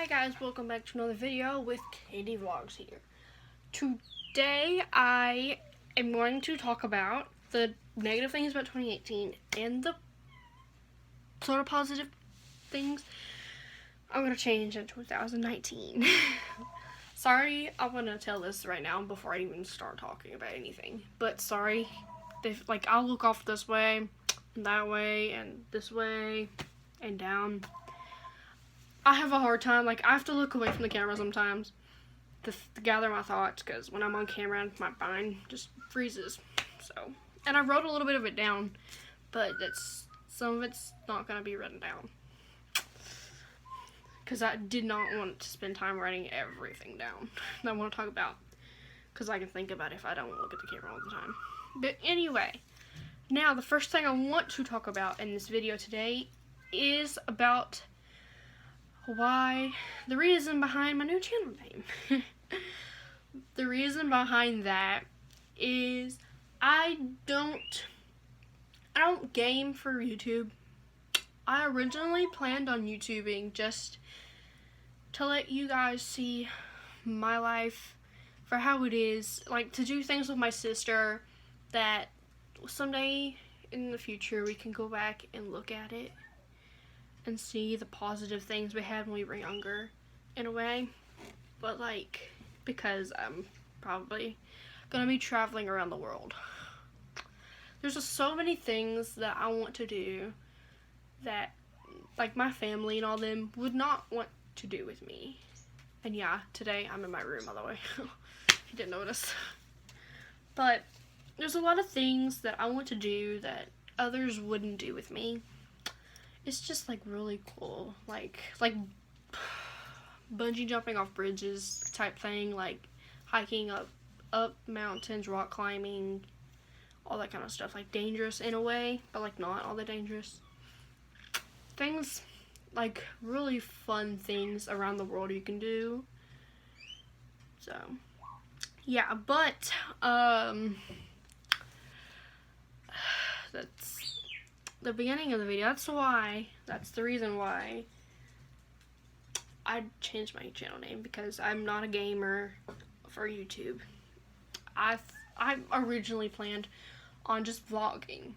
Hi guys, welcome back to another video with Katie Vlogs here. Today I am going to talk about the negative things about 2018 and the sort of positive things I'm going to change in 2019. Sorry, I'm going to tell this right now before I even start talking about anything. But sorry, I'll look off this way, and that way, and this way, and down. I have a hard time, I have to look away from the camera sometimes to gather my thoughts, because when I'm on camera, my mind just freezes. So, and I wrote a little bit of it down, but some of it's not going to be written down, because I did not want to spend time writing everything down that I want to talk about, because I can think about it if I don't look at the camera all the time. But anyway, now the first thing I want to talk about in this video today is about the reason behind my new channel name. The reason behind that is I don't game for YouTube. I originally planned on YouTubing just to let you guys see my life for how it is, to do things with my sister that someday in the future we can go back and look at it and see the positive things we had when we were younger, in a way. But because I'm probably gonna be traveling around the world, there's just so many things that I want to do that my family and all them would not want to do with me. And yeah, today I'm in my room, by the way, if you didn't notice. But there's a lot of things that I want to do that others wouldn't do with me. It's just really cool, like bungee jumping off bridges type thing, hiking up mountains, rock climbing, all that kind of stuff, dangerous in a way, but not all that dangerous things, really fun things around the world you can do. So yeah, but that's the beginning of the video. That's the reason why I changed my channel name, because I'm not a gamer for YouTube. I originally planned on just vlogging,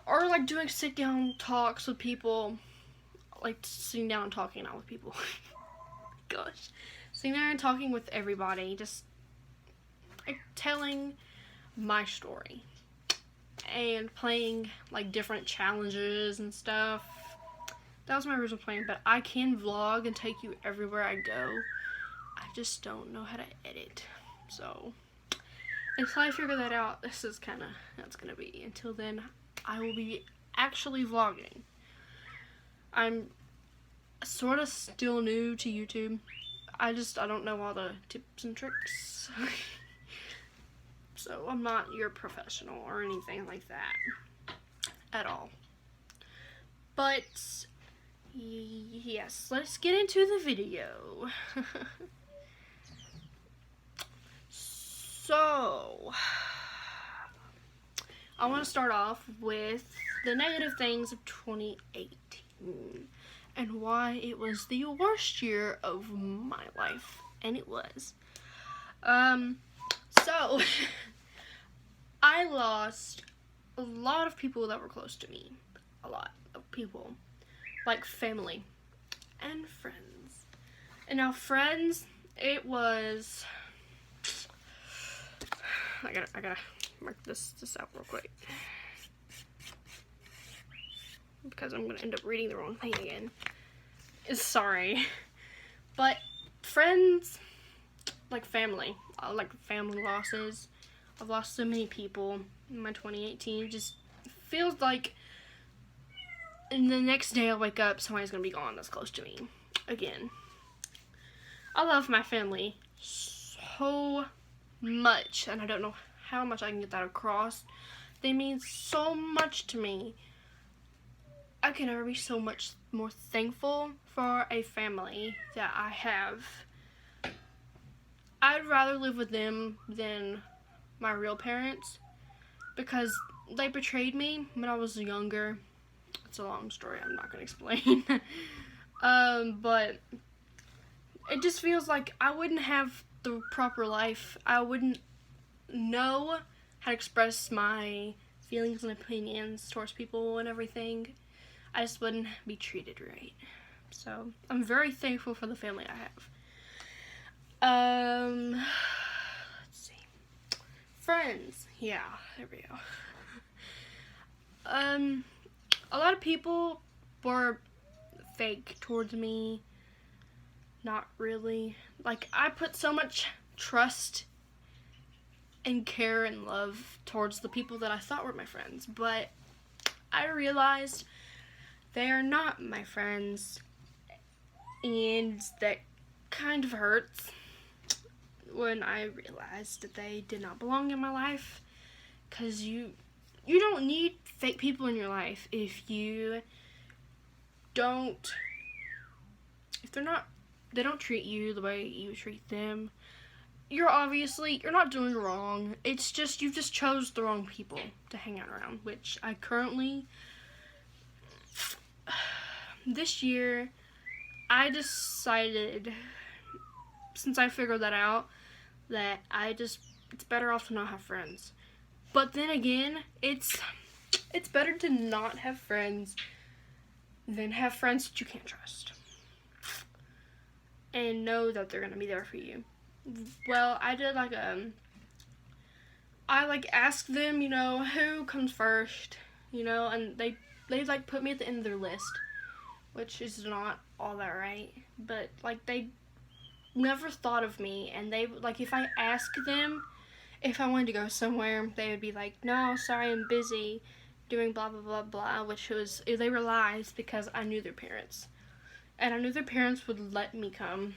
or doing sit down talks with people, sitting down and talking out with people. Gosh, sitting there and talking with everybody, just telling my story and playing different challenges and stuff. That was my original plan, but I can vlog and take you everywhere I go. I just don't know how to edit. So until I figure that out, that's gonna be. Until then, I will be actually vlogging. I'm sort of still new to YouTube. I don't know all the tips and tricks. So I'm not your professional or anything like that at all. But yes, let's get into the video. So I want to start off with the negative things of 2018 and why it was the worst year of my life, and it was. So I lost a lot of people that were close to me. A lot of people. Family and friends. And now friends, it was... I gotta mark this out real quick, because I'm gonna end up reading the wrong thing again. Sorry. But friends, family. Family losses. I've lost so many people in my 2018. It just feels like and the next day I wake up, somebody's gonna be gone that's close to me again. I love my family so much, and I don't know how much I can get that across. They mean so much to me. I can never be so much more thankful for a family that I have. I'd rather live with them than my real parents, because they betrayed me when I was younger. It's a long story, I'm not gonna explain. But it just feels like I wouldn't have the proper life. I wouldn't know how to express my feelings and opinions towards people and everything. I just wouldn't be treated right. So I'm very thankful for the family I have. Let's see. Friends. Yeah, there we go. A lot of people were fake towards me. Not really. Like, I put so much trust and care and love towards the people that I thought were my friends, but I realized they are not my friends, and that kind of hurts when I realized that they did not belong in my life, because you don't need fake people in your life if they don't treat you the way you treat them. You're not doing wrong. It's just, you just chose the wrong people to hang out around, which I currently, this year, I decided, since I figured that out, that it's better off to not have friends. But then again, it's better to not have friends than have friends that you can't trust and know that they're gonna be there for you. Well, I did I asked them, who comes first, and they put me at the end of their list, which is not all that right, but they never thought of me, and they if I asked them if I wanted to go somewhere, they would be like, no, sorry, I'm busy doing blah blah blah blah, which they were lies, because I knew their parents, and I knew their parents would let me come.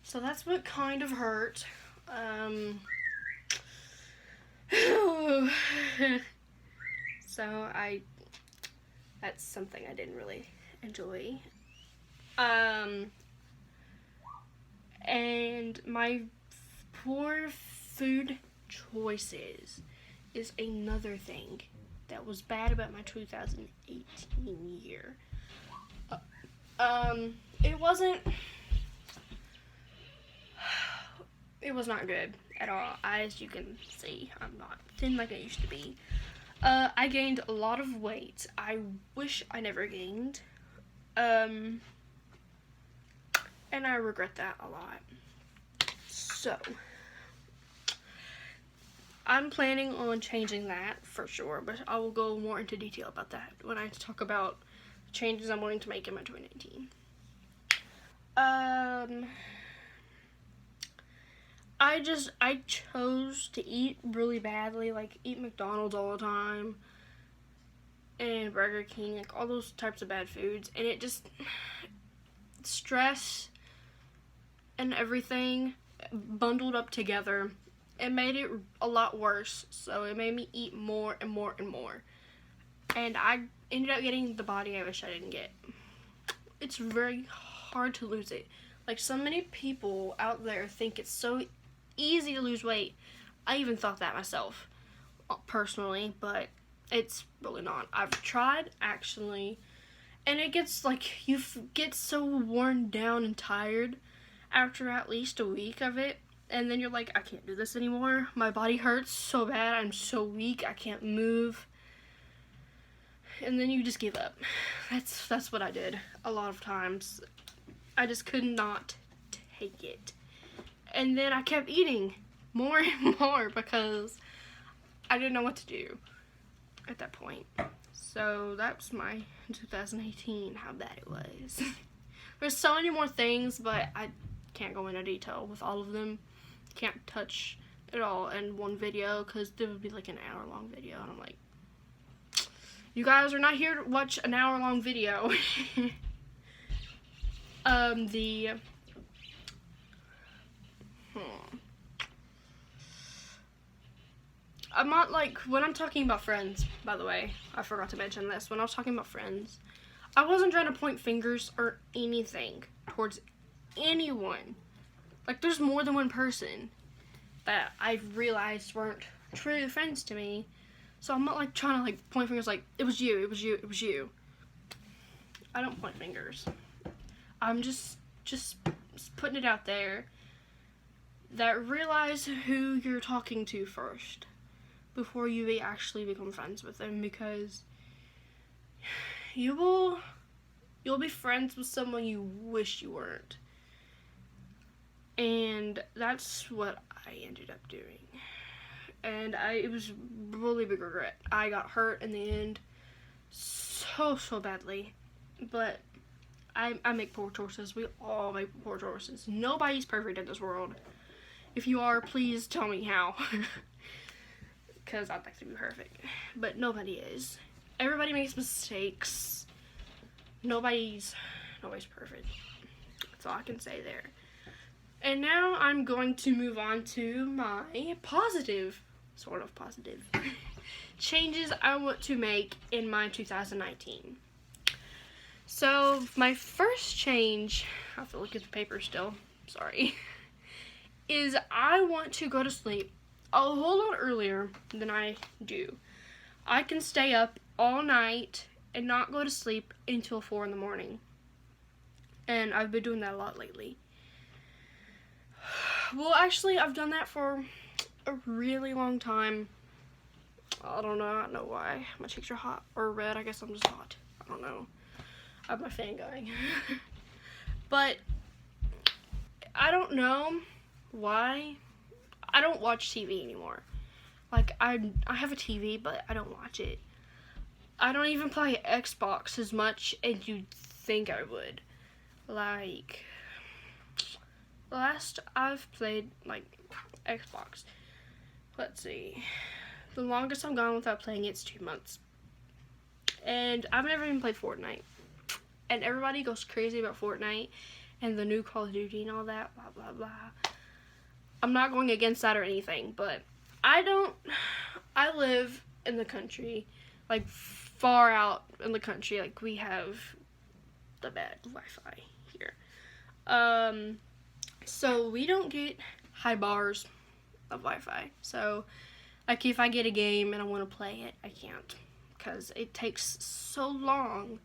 So that's what kind of hurt. So that's something I didn't really enjoy. And my poor food choices is another thing that was bad about my 2018 year. It was not good at all. As you can see, I'm not thin like I used to be. I gained a lot of weight. I wish I never gained. And I regret that a lot. So, I'm planning on changing that for sure, but I will go more into detail about that when I talk about changes I'm wanting to make in my 2019. I chose to eat really badly, eat McDonald's all the time, and Burger King, all those types of bad foods, and it just, stress and everything bundled up together, it made it a lot worse, so it made me eat more and more and more, and I ended up getting the body I wish I didn't get. It's very hard to lose it. So many people out there think it's so easy to lose weight. I even thought that myself, personally, but it's really not. I've tried, actually, and it gets, you get so worn down and tired after at least a week of it, and then you're like, I can't do this anymore. My body hurts so bad. I'm so weak. I can't move. And then you just give up. That's what I did a lot of times. I just could not take it. And then I kept eating more and more because I didn't know what to do at that point. So that's my 2018, how bad it was. There's so many more things, but I can't go into detail with all of them. Can't touch it all in one video because it would be an hour-long video. And I'm like, you guys are not here to watch an hour-long video. I'm not when I'm talking about friends, by the way, I forgot to mention this. When I was talking about friends, I wasn't trying to point fingers or anything towards anyone. There's more than one person that I've realized weren't truly friends to me. So I'm not trying to point fingers it was you, it was you, it was you. I don't point fingers. I'm just putting it out there that realize who you're talking to first before you actually become friends with them, because you'll be friends with someone you wish you weren't. And that's what I ended up doing. And it was really big regret. I got hurt in the end so badly. But I make poor choices. We all make poor choices. Nobody's perfect in this world. If you are, please tell me how. Because I'd like to be perfect. But nobody is. Everybody makes mistakes. Nobody's perfect. That's all I can say there. And now I'm going to move on to my positive, sort of positive, changes I want to make in my 2019. So my first change, I have to look at the paper still, sorry, is I want to go to sleep a whole lot earlier than I do. I can stay up all night and not go to sleep until 4 in the morning. And I've been doing that a lot lately. Well, actually, I've done that for a really long time. I don't know why. My cheeks are hot or red. I guess I'm just hot. I don't know. I have my fan going. But I don't know why. I don't watch TV anymore. Like, I have a TV, but I don't watch it. I don't even play Xbox as much as you'd think I would. Like, last I've played, like, Xbox, let's see, the longest I'm gone without playing it's 2 months. And I've never even played Fortnite. And everybody goes crazy about Fortnite and the new Call of Duty and all that, blah, blah, blah. I'm not going against that or anything, but I live in the country, like, far out in the country. Like, we have the bad Wi-Fi here. So we don't get high bars of Wi-Fi. So, like, if I get a game and I want to play it, I can't, because it takes so long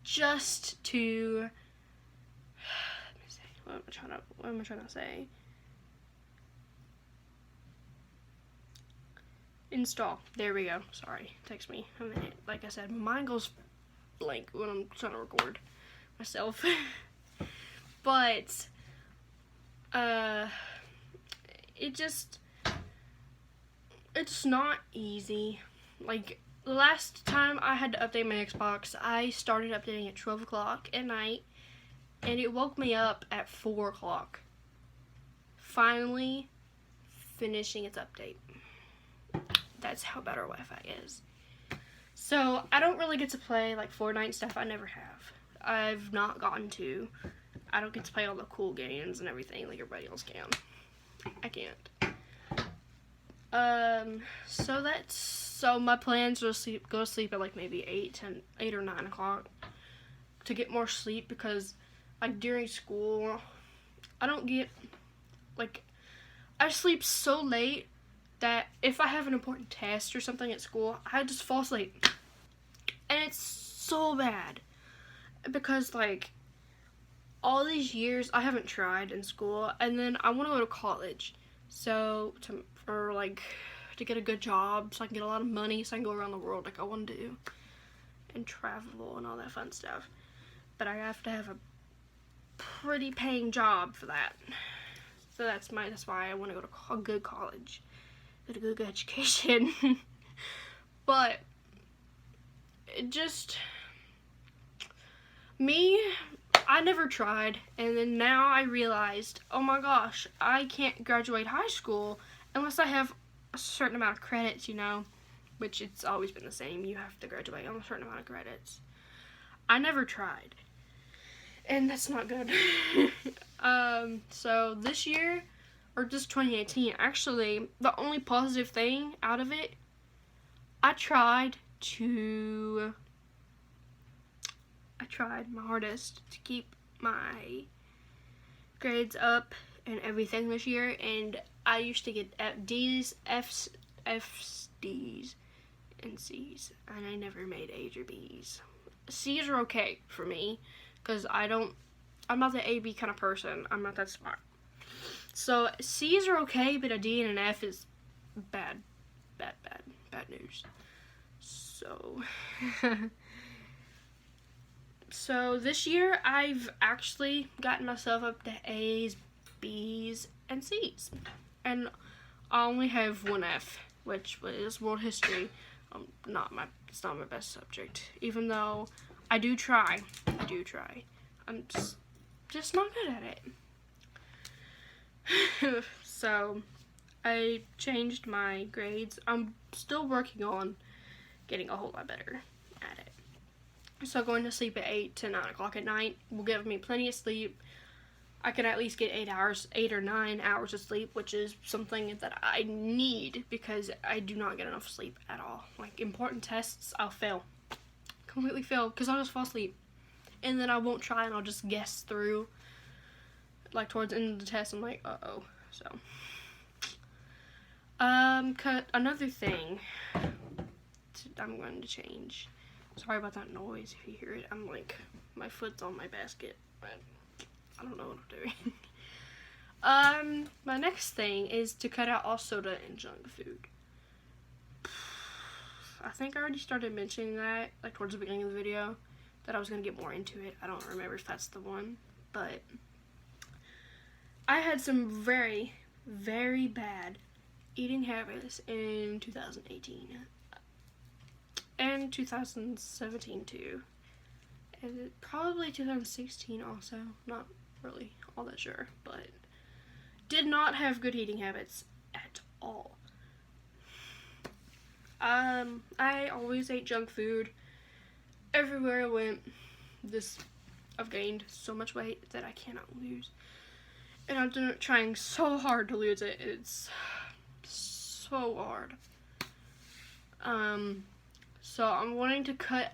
just to, let me see, what am I trying to say? Install. There we go. Sorry. It takes me a minute. Like I said, my mind goes blank when I'm trying to record myself. But, it's not easy. Like, the last time I had to update my Xbox, I started updating at 12 o'clock at night, and it woke me up at 4 o'clock. Finally finishing its update. That's how bad our Wi-Fi is. So, I don't really get to play, like, Fortnite stuff. I never have. I've not gotten to. I don't get to play all the cool games and everything like everybody else can. I can't. So my plans are to go to sleep at, like, maybe 8 or 9 o'clock to get more sleep, because, like, during school, I don't get, like, I sleep so late that if I have an important test or something at school, I just fall asleep. And it's so bad. Because, like, all these years, I haven't tried in school. And then I want to go to college. So, to get a good job, so I can get a lot of money, so I can go around the world like I want to do. And travel and all that fun stuff. But I have to have a pretty paying job for that. So that's why I want to go to a good college. Get a good education. But I never tried, and then now I realized, oh my gosh, I can't graduate high school unless I have a certain amount of credits, you know, which it's always been the same. You have to graduate on a certain amount of credits. I never tried, and that's not good. So this year, or just 2018, actually, the only positive thing out of it, I tried my hardest to keep my grades up and everything this year, and I used to get D's, F's, D's, and C's, and I never made A's or B's. C's are okay for me, because I'm not the A-B kind of person. I'm not that smart. So C's are okay, but a D and an F is bad news. So, so this year I've actually gotten myself up to A's, B's, and C's, and I only have one F, which is world history. It's not my best subject, even though I do try. I'm just not good at it. So I changed my grades. I'm still working on getting a whole lot better at it. So going to sleep at 8 to 9 o'clock at night will give me plenty of sleep. I can at least get 8 or 9 hours of sleep, which is something that I need because I do not get enough sleep at all. Like important tests, I'll fail. Completely fail because I'll just fall asleep. And then I won't try and I'll just guess through. Like towards the end of the test, I'm like, uh-oh. So, another thing I'm going to change. Sorry about that noise if you hear it. I'm like, my foot's on my basket. I don't know what I'm doing. My next thing is to cut out all soda and junk food. I think I already started mentioning that, like towards the beginning of the video, that I was going to get more into it. I don't remember if that's the one, but I had some very, very bad eating habits in 2018. And 2017 too. And probably 2016 also. Not really all that sure, but did not have good eating habits at all. I always ate junk food everywhere I went. I've gained so much weight that I cannot lose, and I'm trying so hard to lose it. It's so hard. So I'm wanting to cut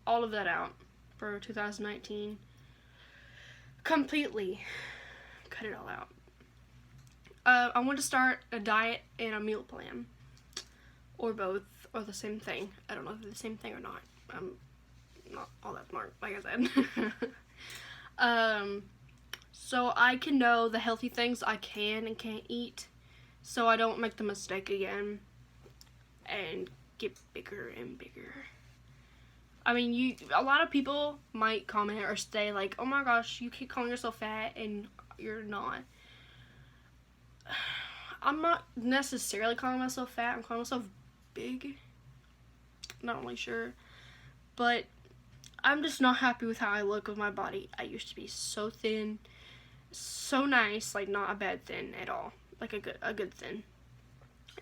all of that out for 2019. Completely cut it all out. I want to start a diet and a meal plan, or both, or the same thing. I don't know if they're the same thing or not. I'm not all that smart, like I said. So I can know the healthy things I can and can't eat, so I don't make the mistake again and get bigger and bigger. I mean, a lot of people might comment or say like, oh my gosh, you keep calling yourself fat and you're not. I'm not necessarily calling myself fat. I'm calling myself big. Not really sure. But I'm just not happy with how I look with my body. I used to be so thin, so nice, like not a bad thin at all. Like a good thin.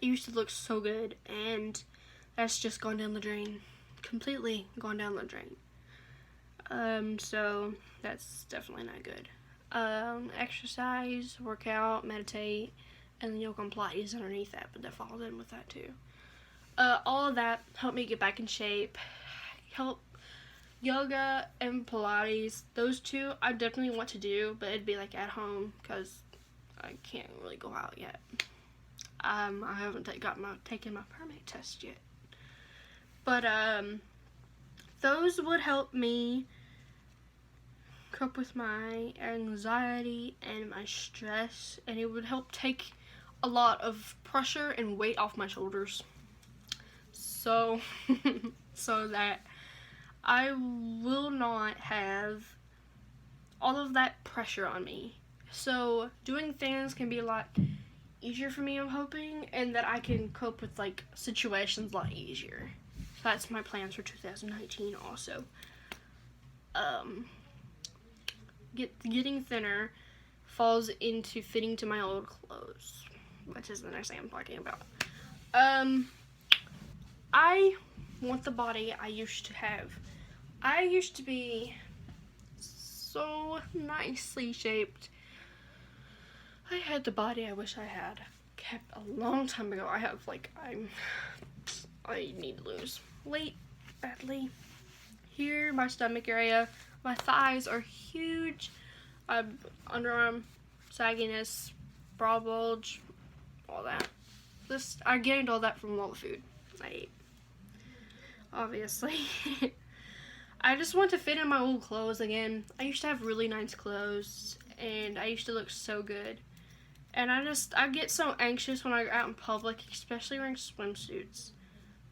I used to look so good, and that's just gone down the drain. Completely gone down the drain. So that's definitely not good. Exercise, work out, meditate, and then yoga and Pilates underneath that, but that falls in with that too. All of that helped me get back in shape. Help yoga and Pilates, those two I definitely want to do, but it'd be like at home because I can't really go out yet. I haven't taken my permit test yet. But those would help me cope with my anxiety and my stress, and it would help take a lot of pressure and weight off my shoulders. So, so that I will not have all of that pressure on me. So doing things can be a lot easier for me, I'm hoping, and that I can cope with like situations a lot easier. So that's my plans for 2019 also. Getting thinner falls into fitting to my old clothes, which is the next thing I'm talking about. I want the body I used to have. I used to be so nicely shaped. I had the body I wish I had kept a long time ago. I need to lose weight badly. Here, my stomach area, my thighs are huge. Underarm sagginess, bra bulge, all that. I gained all that from all the food I ate. Obviously. I just want to fit in my old clothes again. I used to have really nice clothes, and I used to look so good. And I get so anxious when I go out in public, especially wearing swimsuits,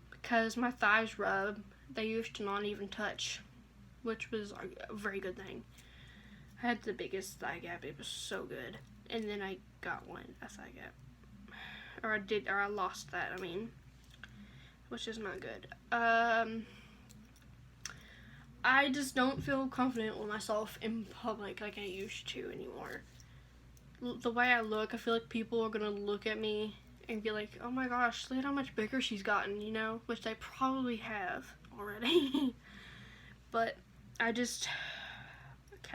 because my thighs rub. They used to not even touch, which was a very good thing. I had the biggest thigh gap. It was so good. And then I got a thigh gap. Or I lost that, which is not good. I just don't feel confident with myself in public like I used to anymore. The way I look, I feel like people are gonna look at me and be like, oh my gosh, look at how much bigger she's gotten, which they probably have already. But I kind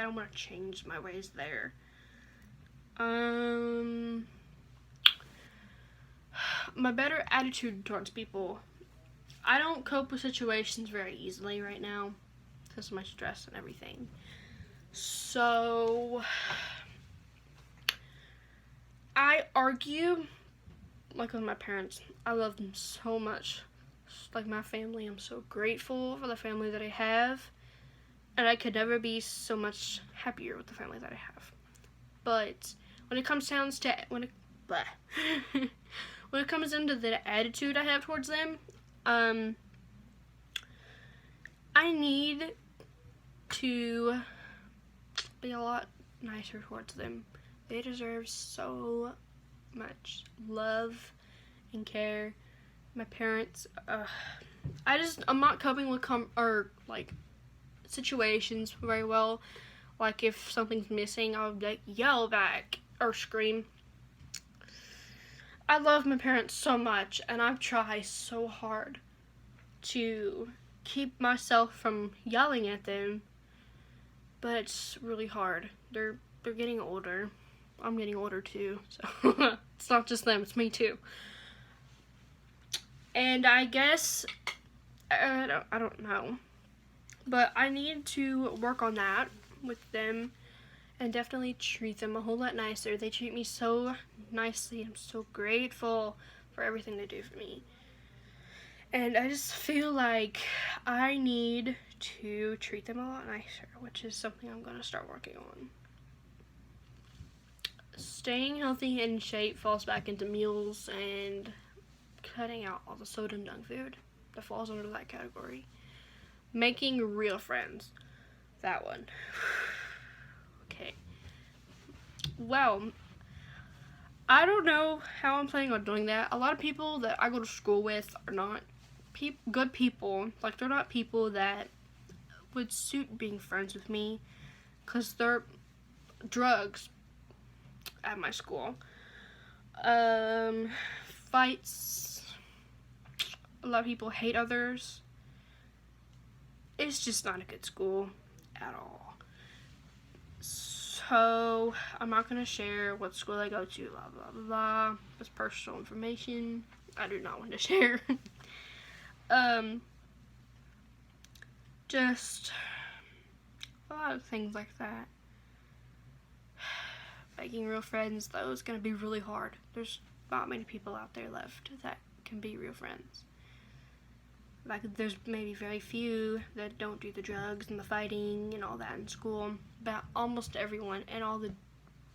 of want to change my ways there. My better attitude towards people. I don't cope with situations very easily right now because of my stress and everything. So I argue like with my parents. I love them so much. Like my family, I'm so grateful for the family that I have, and I could never be so much happier with the family that I have. But when it comes down to when it comes into the attitude I have towards them, I need to be a lot nicer towards them. They deserve so much love and care. My parents, I'm not coping with situations very well. Like if something's missing, I'll like yell back or scream. I love my parents so much, and I've tried so hard to keep myself from yelling at them, but it's really hard. They're getting older. I'm getting older too, so it's not just them, it's me too. And I guess I don't know, but I need to work on that with them and definitely treat them a whole lot nicer. They treat me so nicely. I'm so grateful for everything they do for me. And I just feel like I need to treat them a lot nicer, which is something I'm going to start working on. Staying healthy and in shape falls back into meals and cutting out all the soda and junk food. That falls under that category. Making real friends. That one. Okay. Well, I don't know how I'm planning on doing that. A lot of people that I go to school with are not good people. Like, they're not people that would suit being friends with me because they're drugs at my school. Fights. A lot of people hate others. It's just not a good school at all. So I'm not going to share what school I go to, blah, blah, blah, blah. It's personal information. I do not want to share. Just a lot of things like that. Making real friends, though, is going to be really hard. There's not many people out there left that can be real friends. Like, there's maybe very few that don't do the drugs and the fighting and all that in school, but almost everyone and all the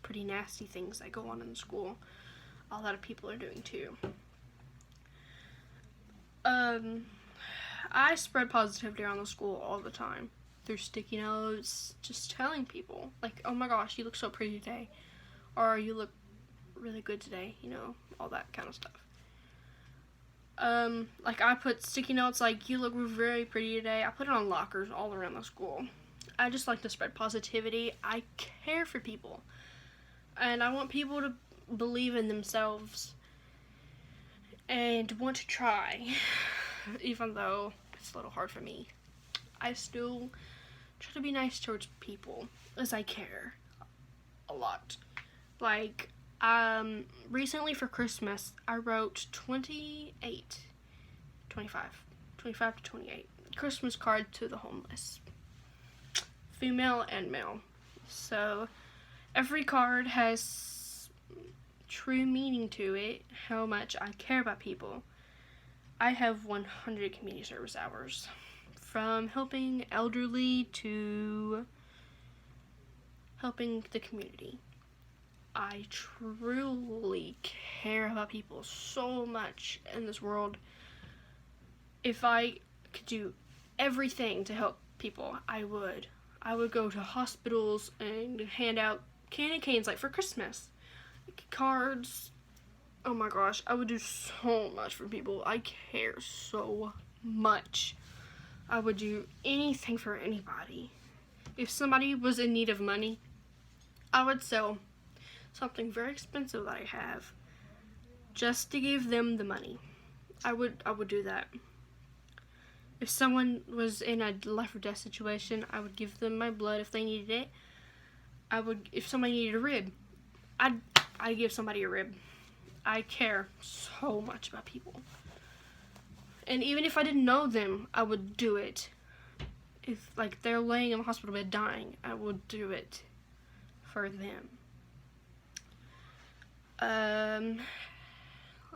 pretty nasty things that go on in school, a lot of people are doing too. I spread positivity around the school all the time through sticky notes, just telling people, like, oh my gosh, you look so pretty today, or you look really good today, all that kind of stuff. Like, I put sticky notes like, you look very pretty today. I put it on lockers all around the school. I just like to spread positivity. I care for people. And I want people to believe in themselves and want to try. Even though it's a little hard for me. I still try to be nice towards people as I care a lot. Like, recently for Christmas, I wrote 25 to 28 Christmas card to the homeless, female and male. So every card has true meaning to it, how much I care about people. I have 100 community service hours from helping elderly to helping the community. I truly care about people so much in this world. If I could do everything to help people, I would. I would go to hospitals and hand out candy canes like for Christmas. Cards. Oh my gosh, I would do so much for people. I care so much. I would do anything for anybody. If somebody was in need of money, I would sell something very expensive that I have just to give them the money. I would do that. If someone was in a life or death situation, I would give them my blood if they needed it. If somebody needed a rib, I'd give somebody a rib. I care so much about people. And even if I didn't know them, I would do it. If like they're laying in the hospital bed dying, I would do it for them.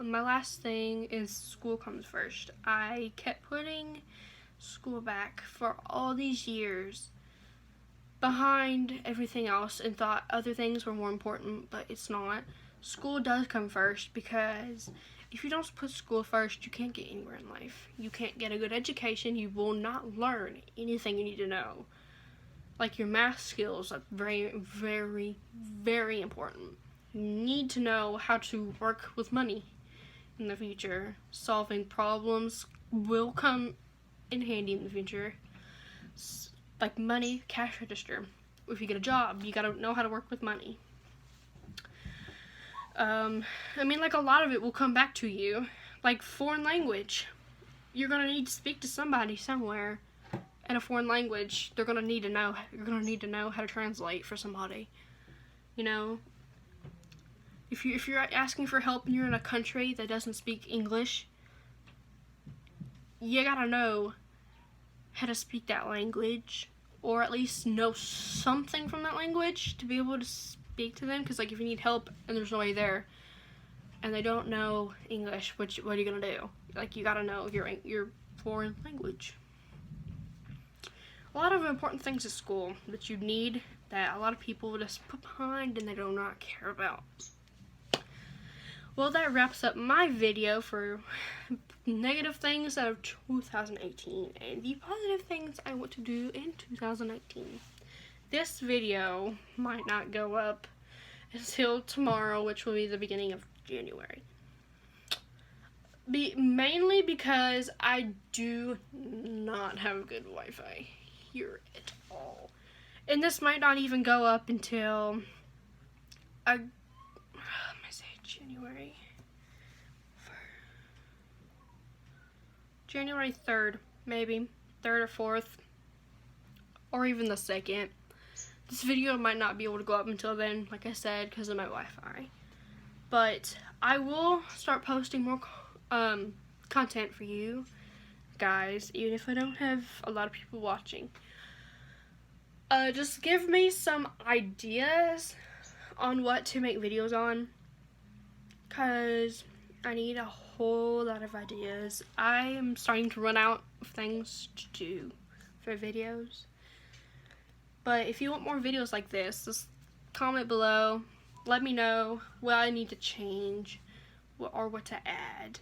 My last thing is school comes first. I kept putting school back for all these years behind everything else and thought other things were more important, but it's not. School does come first, because if you don't put school first, you can't get anywhere in life. You can't get a good education. You will not learn anything you need to know. Like your math skills are very, very, very important. You need to know how to work with money in the future. Solving problems will come in handy in the future. Like money, cash register. If you get a job, you gotta know how to work with money. I mean, like a lot of it will come back to you. Like foreign language. You're gonna need to speak to somebody somewhere in a foreign language. You're gonna need to know how to translate for somebody. You know? If you're asking for help and you're in a country that doesn't speak English, you gotta know how to speak that language, or at least know something from that language to be able to speak to them. Because like if you need help and there's nobody there and they don't know English, what are you gonna do? Like you gotta know your foreign language. A lot of important things at school that you need that a lot of people just put behind and they do not care about. Well, that wraps up my video for negative things out of 2018 and the positive things I want to do in 2019. This video might not go up until tomorrow, which will be the beginning of January. Mainly because I do not have good Wi-Fi here at all. And this might not even go up until January 3rd, maybe 3rd or 4th, or even the 2nd. This video might not be able to go up until then, like I said, because of my Wi-Fi. But I will start posting more content for you guys, even if I don't have a lot of people watching. Just give me some ideas on what to make videos on, because I need a whole lot of ideas. I am starting to run out of things to do for videos. But if you want more videos like this, just comment below. Let me know what I need to change or what to add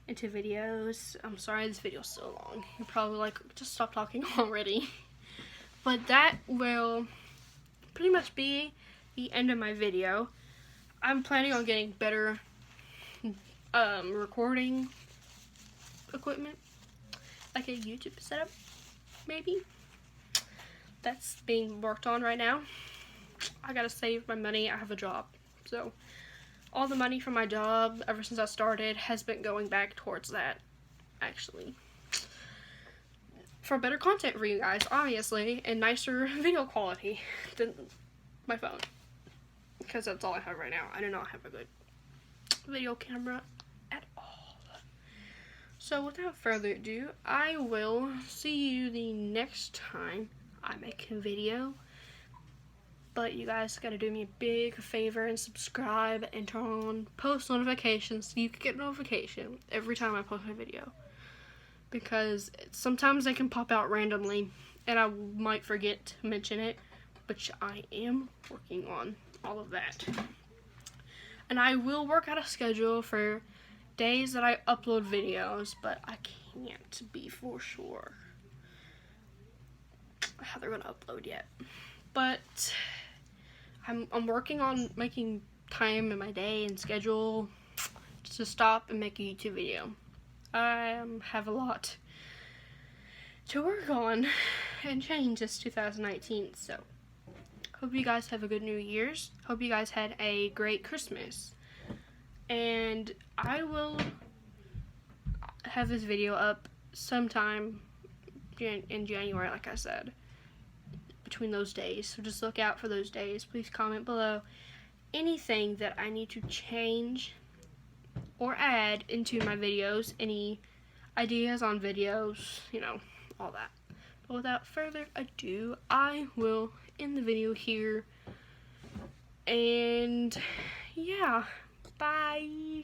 into videos. I'm sorry this video's so long. You're probably like, just stop talking already. But that will pretty much be the end of my video. I'm planning on getting better recording equipment, like a YouTube setup, maybe. That's being worked on right now. I gotta save my money. I have a job, so all the money from my job ever since I started has been going back towards that, actually, for better content for you guys, obviously, and nicer video quality than my phone, because that's all I have right now. I do not have a good video camera at all. So without further ado, I will see you the next time I make a video. But you guys gotta do me a big favor and subscribe and turn on post notifications so you can get notification every time I post a video. because sometimes they can pop out randomly and I might forget to mention it, which I am working on all of that. And I will work out a schedule for days that I upload videos, but I can't be for sure how they're gonna upload yet. But I'm working on making time in my day and schedule to stop and make a YouTube video. I have a lot to work on and change this 2019, so hope you guys have a good New Year's. Hope you guys had a great Christmas. And I will have this video up sometime in January, like I said, between those days. So just look out for those days. Please comment below anything that I need to change or add into my videos. Any ideas on videos, you know, all that. But without further ado, I will end the video here. And yeah, bye.